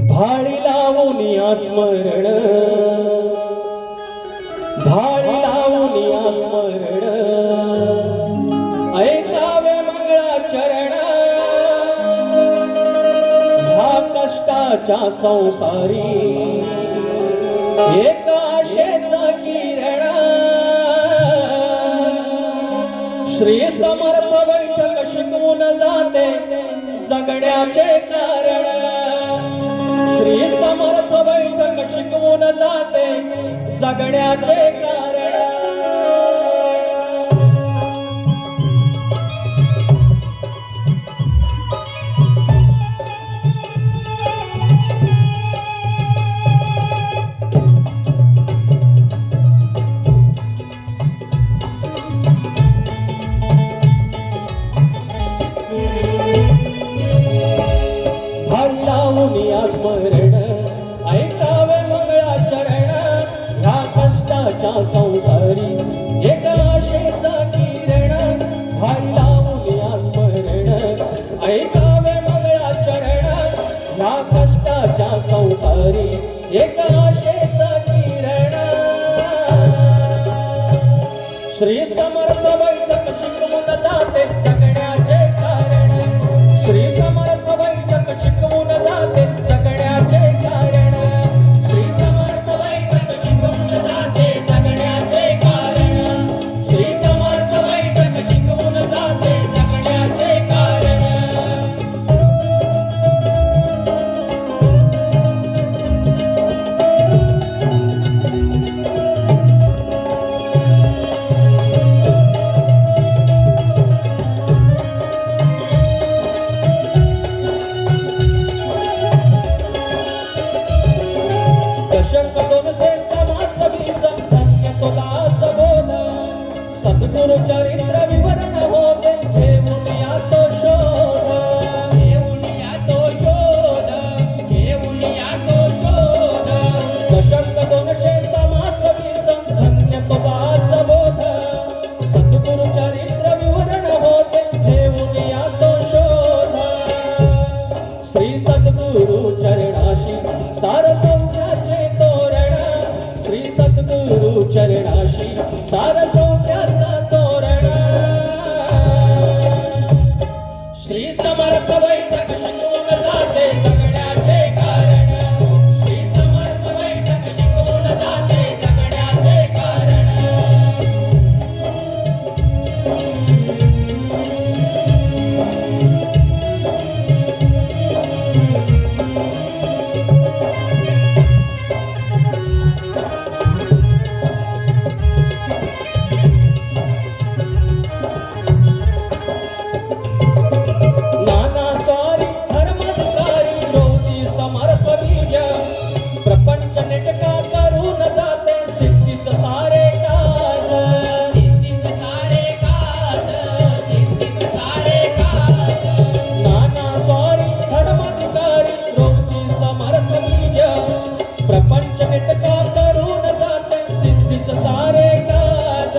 भाळी लावून स्मरण, भाळी लावून स्मरण, ऐकावे मंगळाचरण ह्या कष्टाच्या संसारी, एक आशेचा किरण श्री समर्थ बैठक शिकवून जाते जगण्याचे कारण। श्री समर्थ बैठक शिकवून जाते जगण्याचे कारण। भाळी लावून स्मरण, ऐकावे मंगळाचरण ह्या कष्टाच्या संसारी, एक आशेचा किरण। भाळी लावून स्मरण, ऐकावे मंगळाचरण ह्या कष्टाच्या संसारी, एक आशेचा किरण। श्री समर्थ बैठक शिकवून जाते जगण्याचे कारण। श्री समर्थ बैठक शिकवून जाते जगण्याचे कारण। श्री समर्थ बैठक शिकवून जाते जगण्याचे कारण। श्री समर्थ बैठक शिकवून जाते जगण्याचे कारण। दशक 200 समास 20 धन्य तो दास बोध, सद्गुरु चरित्र विवरण होते घेऊन या तो शोध। घेऊन या तो शोध, घेऊन या तो शोध। दशक 200 समास 20 धन्य तो दास बोध, सद्गुरु चरित्र विवरण होते घेऊन या तो शोध। श्री सद्गुरु चरणाशी सार सौख्याचे तोरण, श्री सद्गुरु चरणाशी सार सौख्याचा तोरण। श्री समर्थ बैठक शिकवून जाते जगण्याचे कारण। श्री समर्थ बैठक शिकवून जाते जगण्याचे कारण। नाना स्वारी धर्माधिकारी विरोधी समर्थ बीज, प्रपंच नेटका करून जाते सिद्धीस सारे काज। सिद्धीस सारे काज, सिद्धीस सारे काज। नाना स्वारी धर्माधिकारी विरोधी समर्थ बीज, प्रपंच नेटका करून जाते सिद्धीस सारे काज।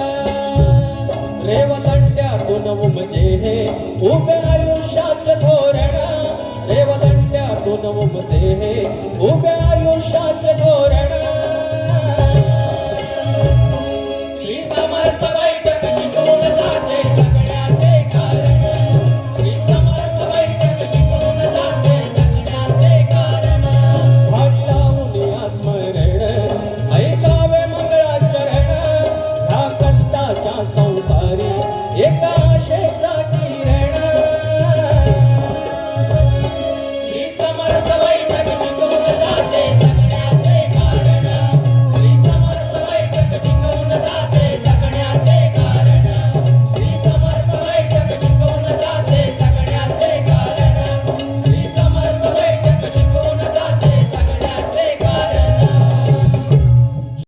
रेवदंड्यातून उमजे हे उभे आयुष्याचे धोरण। रेवदंड्यातून उमजे हे उभे आयुष्याचे धोरण। श्री समर्थ बैठक शिकवून जाते जगण्याचे कारण। श्री समर्थ बैठक शिकवून जाते जगण्याचे कारण। भाळी लावून स्मरण, ऐकावे मंगळाचरण ह्या कष्टाच्या संसारी, एक आशेचा किरण। श्री समर्थ बैठक